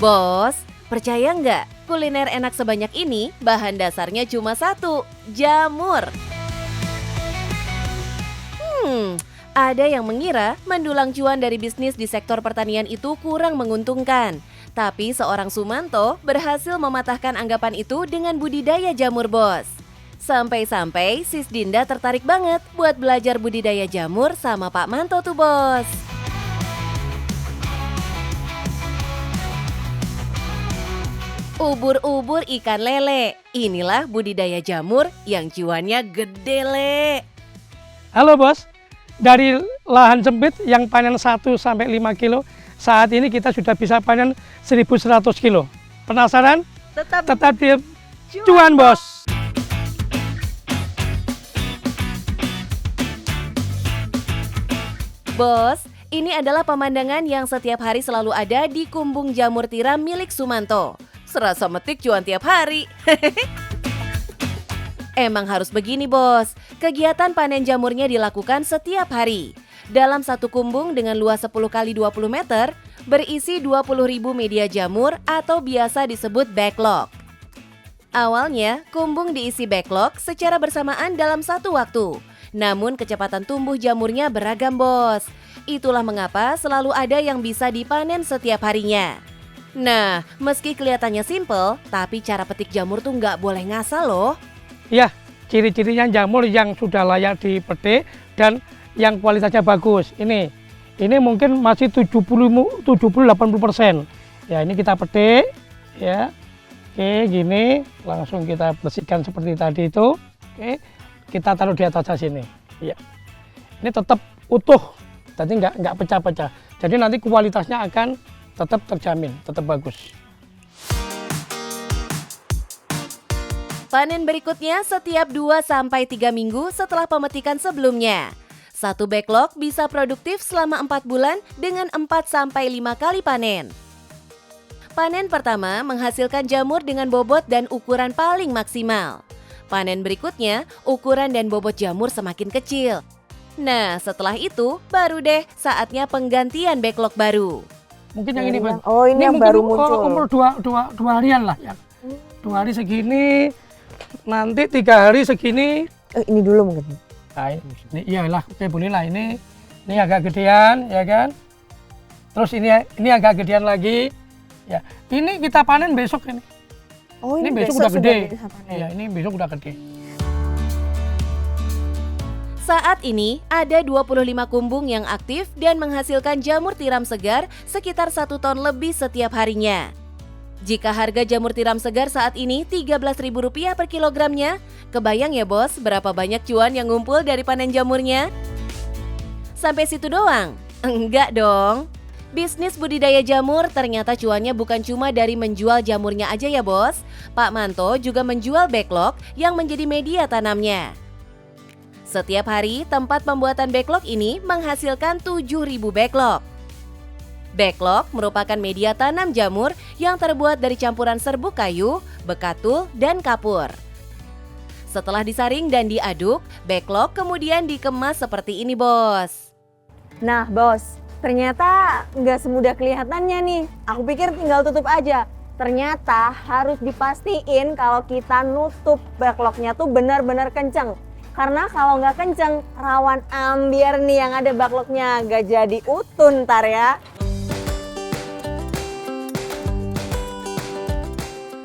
Bos, percaya nggak? Kuliner enak sebanyak ini, bahan dasarnya cuma satu, jamur. Ada yang mengira mendulang cuan dari bisnis di sektor pertanian itu kurang menguntungkan. Tapi seorang Sumanto berhasil mematahkan anggapan itu dengan budidaya jamur, bos. Sampai-sampai Sis Dinda tertarik banget buat belajar budidaya jamur sama Pak Manto tuh, bos. Ubur-ubur ikan lele, inilah budidaya jamur yang cuannya gede, Le. Halo bos, dari lahan sempit yang panen 1-5 kilo, saat ini kita sudah bisa panen 1.100 kilo. Penasaran? Tetap di cuan bos. Bos, ini adalah pemandangan yang setiap hari selalu ada di kumbung jamur tiram milik Sumanto. Serasa metik cuan tiap hari. Emang harus begini, bos. Kegiatan panen jamurnya dilakukan setiap hari. Dalam satu kumbung dengan luas 10 x 20 meter, berisi 20.000 media jamur atau biasa disebut backlog. Awalnya, kumbung diisi backlog secara bersamaan dalam satu waktu. Namun kecepatan tumbuh jamurnya beragam, bos. Itulah mengapa selalu ada yang bisa dipanen setiap harinya. Nah, meski kelihatannya simple, tapi cara petik jamur tuh nggak boleh ngasal loh. Ya, ciri-cirinya jamur yang sudah layak dipetik dan yang kualitasnya bagus. Ini mungkin masih 70-80%. Ya, ini kita petik ya. Oke, gini langsung kita bersihkan seperti tadi itu. Oke, kita taruh di atas sini. Ya. Ini tetap utuh. Jadi nggak pecah-pecah. Jadi nanti kualitasnya akan tetap terjamin, tetap bagus. Panen berikutnya setiap 2-3 minggu setelah pemetikan sebelumnya. Satu backlog bisa produktif selama 4 bulan dengan 4-5 kali panen. Panen pertama menghasilkan jamur dengan bobot dan ukuran paling maksimal. Panen berikutnya, ukuran dan bobot jamur semakin kecil. Nah, setelah itu baru deh saatnya penggantian backlog baru. Mungkin yang ini, Bang. Oh, ini yang baru muncul. Umur dua harian lah ya. 2 hari segini. Nanti 3 hari segini. Ini dulu mungkin. Nah, ini iyalah, oke boleh lah. Ini agak gedean, ya kan? Terus ini agak gedean lagi. Ya, ini kita panen besok ini. Oh, ini besok udah gede. Iya, ini besok udah gede. Saat ini ada 25 kumbung yang aktif dan menghasilkan jamur tiram segar sekitar 1 ton lebih setiap harinya. Jika harga jamur tiram segar saat ini Rp13.000 per kilogramnya, kebayang ya bos berapa banyak cuan yang ngumpul dari panen jamurnya? Sampai situ doang? Enggak dong. Bisnis budidaya jamur ternyata cuannya bukan cuma dari menjual jamurnya aja ya bos. Pak Manto juga menjual backlog yang menjadi media tanamnya. Setiap hari tempat pembuatan backlog ini menghasilkan 7.000 backlog. Backlog merupakan media tanam jamur yang terbuat dari campuran serbuk kayu, bekatul, dan kapur. Setelah disaring dan diaduk, backlog kemudian dikemas seperti ini, bos. Nah, bos, ternyata nggak semudah kelihatannya nih. Aku pikir tinggal tutup aja. Ternyata harus dipastiin kalau kita nutup backlognya tuh benar-benar kenceng. Karena kalau nggak kenceng, rawan ambiar nih yang ada backlognya. Nggak jadi utuh ntar ya.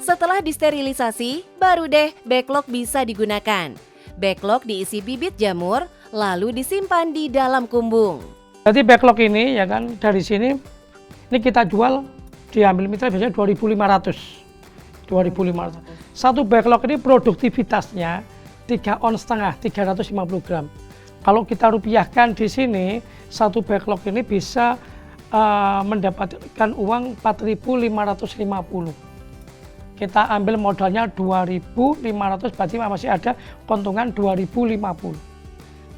Setelah disterilisasi, baru deh backlog bisa digunakan. Backlog diisi bibit jamur, lalu disimpan di dalam kumbung. Jadi backlog ini ya kan dari sini ini kita jual diambil mitra biasanya 2.500. Satu backlog ini produktivitasnya 3,5 on, 350 gram. Kalau kita rupiahkan di sini, satu backlog ini bisa mendapatkan uang 4.550. Kita ambil modalnya 2.500, berarti masih ada keuntungan 2.050.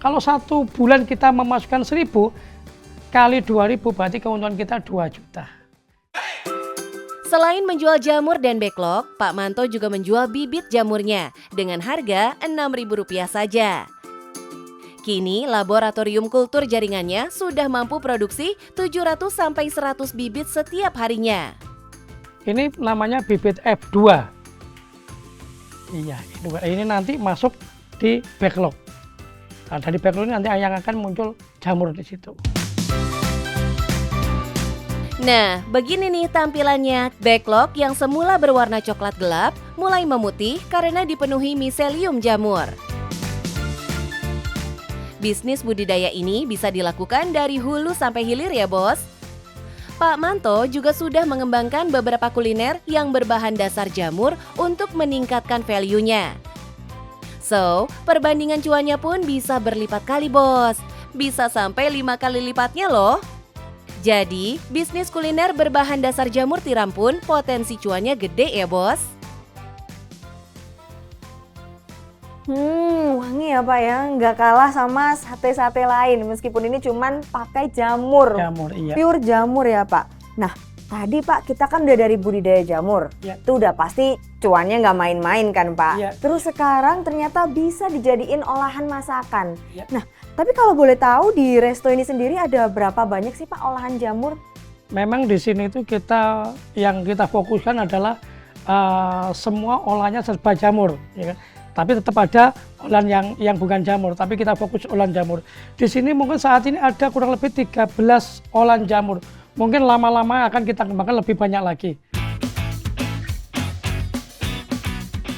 Kalau satu bulan kita memasukkan 1.000 kali 2.000, berarti keuntungan kita 2 juta. Selain menjual jamur dan backlog, Pak Manto juga menjual bibit jamurnya dengan harga Rp6.000 saja. Kini laboratorium kultur jaringannya sudah mampu produksi 700-100 bibit setiap harinya. Ini namanya bibit F2. Iya, ini nanti masuk di backlog. Nah, dari backlog ini nanti yang akan muncul jamur di situ. Nah, begini nih tampilannya. Backlog yang semula berwarna coklat gelap mulai memutih karena dipenuhi miselium jamur. Bisnis budidaya ini bisa dilakukan dari hulu sampai hilir ya, Bos. Pak Manto juga sudah mengembangkan beberapa kuliner yang berbahan dasar jamur untuk meningkatkan value-nya. So, perbandingan cuannya pun bisa berlipat kali, Bos. Bisa sampai 5 kali lipatnya loh. Jadi, bisnis kuliner berbahan dasar jamur tiram pun potensi cuannya gede ya, Bos. Wangi ya Pak ya, nggak kalah sama sate-sate lain meskipun ini cuman pakai jamur. Jamur, iya. Pure jamur ya Pak. Nah, tadi Pak kita kan udah dari budidaya jamur. Ya. Itu udah pasti cuannya nggak main-main kan Pak. Ya. Terus sekarang ternyata bisa dijadiin olahan masakan. Ya. Nah, tapi kalau boleh tahu di resto ini sendiri ada berapa banyak sih Pak olahan jamur? Memang di sini itu yang kita fokuskan adalah semua olahannya serba jamur, ya kan? Tapi tetap ada olahan yang bukan jamur, tapi kita fokus olahan jamur. Di sini mungkin saat ini ada kurang lebih 13 olahan jamur. Mungkin lama-lama akan kita kembangkan lebih banyak lagi.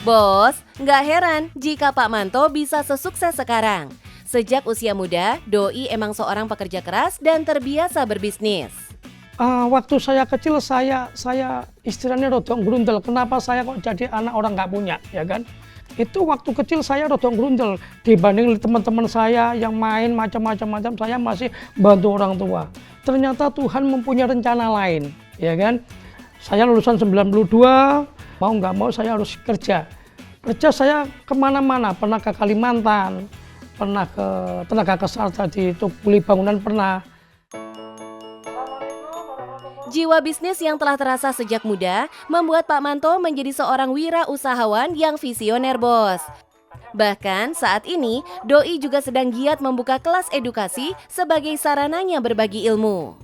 Bos, nggak heran jika Pak Manto bisa sesukses sekarang. Sejak usia muda, Doi emang seorang pekerja keras dan terbiasa berbisnis. Waktu saya kecil saya istilahnya rodong grundel. Kenapa saya kok jadi anak orang nggak punya, ya kan? Itu waktu kecil saya rodong grundel dibanding teman-teman saya yang main macam-macam, saya masih bantu orang tua. Ternyata Tuhan mempunyai rencana lain, ya kan? Saya lulusan 92, mau nggak mau saya harus kerja. Kerja saya kemana-mana, pernah ke Kalimantan, pernah ke tenaga kesehatan di Tukuli Bangunan pernah. Jiwa bisnis yang telah terasa sejak muda membuat Pak Manto menjadi seorang wirausahawan yang visioner, Bos. Bahkan saat ini, Doi juga sedang giat membuka kelas edukasi sebagai sarananya berbagi ilmu.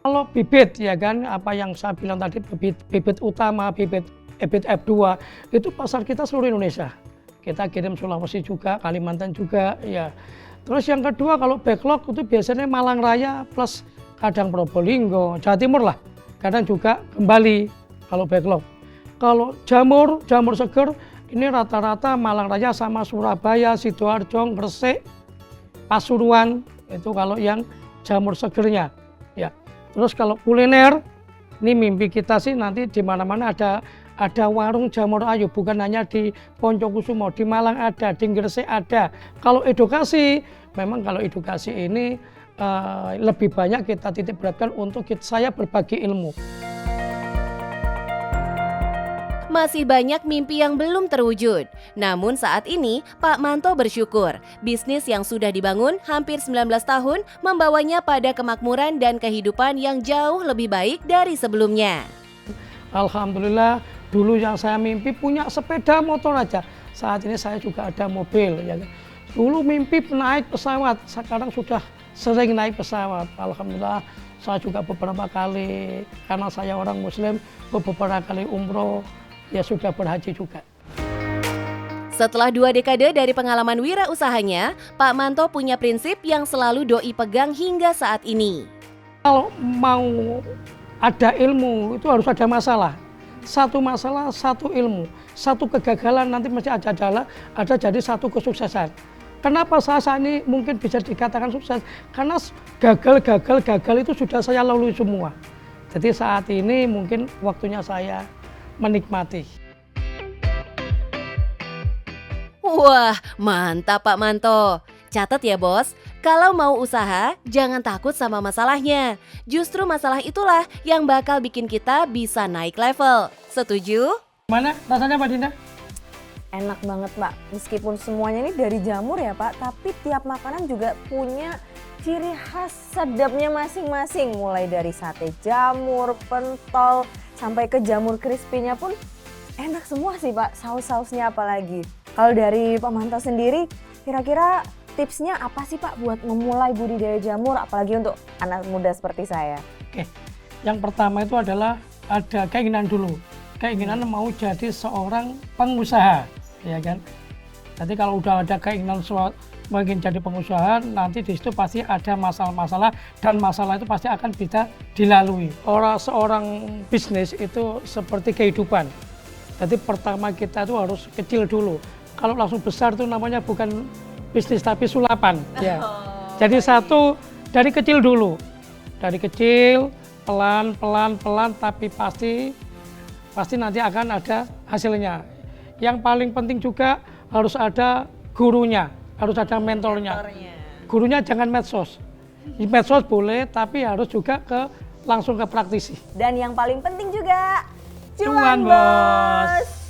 Kalau bibit, ya kan, apa yang saya bilang tadi, bibit utama, bibit F2, itu pasar kita seluruh Indonesia. Kita kirim Sulawesi juga, Kalimantan juga, ya. Terus yang kedua, kalau backlog itu biasanya Malang Raya plus kadang Probolinggo, Jawa Timur lah, kadang juga kembali kalau backlog. Kalau jamur seger, ini rata-rata Malang Raya sama Surabaya, Sidoarjo, Gresik, Pasuruan, itu kalau yang jamur segernya. Ya. Terus kalau kuliner, ini mimpi kita sih nanti di mana-mana ada warung jamur ayu, bukan hanya di Poncokusumo, di Malang ada, di Gresik ada. Kalau edukasi, memang kalau edukasi ini lebih banyak kita titik beratkan untuk saya berbagi ilmu. Masih banyak mimpi yang belum terwujud. Namun saat ini, Pak Manto bersyukur bisnis yang sudah dibangun hampir 19 tahun membawanya pada kemakmuran dan kehidupan yang jauh lebih baik dari sebelumnya. Alhamdulillah, dulu yang saya mimpi punya sepeda motor aja. Saat ini saya juga ada mobil. Ya. Dulu mimpi naik pesawat, sekarang sudah sering naik pesawat. Alhamdulillah, saya juga beberapa kali, karena saya orang Muslim, beberapa kali umroh, ya sudah berhaji juga. Setelah 2 dekade dari pengalaman wirausahanya, Pak Manto punya prinsip yang selalu Doi pegang hingga saat ini. Kalau mau ada ilmu, itu harus ada masalah. Satu masalah, satu ilmu. Satu kegagalan nanti mesti ada jadi satu kesuksesan. Kenapa saya saat ini mungkin bisa dikatakan sukses? Karena gagal itu sudah saya lalui semua. Jadi saat ini mungkin waktunya saya menikmati. Wah, mantap Pak Manto. Catat ya bos, kalau mau usaha jangan takut sama masalahnya. Justru masalah itulah yang bakal bikin kita bisa naik level. Setuju? Mana rasanya Mbak Dinda? Enak banget Pak, meskipun semuanya ini dari jamur ya Pak, tapi tiap makanan juga punya ciri khas sedapnya masing-masing. Mulai dari sate jamur, pentol, sampai ke jamur crispy-nya pun enak semua sih Pak, saus-sausnya apalagi. Kalau dari Pak Manto sendiri, kira-kira tipsnya apa sih Pak buat memulai budidaya jamur, apalagi untuk anak muda seperti saya? Oke, yang pertama itu adalah ada keinginan dulu, keinginan mau jadi seorang pengusaha, ya kan. Jadi kalau udah ada keinginan mungkin jadi pengusaha, nanti di situ pasti ada masalah-masalah dan masalah itu pasti akan bisa dilalui. Seorang bisnis itu seperti kehidupan. Jadi pertama kita itu harus kecil dulu. Kalau langsung besar itu namanya bukan bisnis tapi sulapan. Ya. Jadi satu dari kecil dulu, dari kecil pelan tapi pasti nanti akan ada hasilnya. Yang paling penting juga harus ada gurunya. Harus ada mentornya. Gurunya jangan medsos. Di medsos boleh, tapi harus juga langsung ke praktisi. Dan yang paling penting juga Cuan, Bos.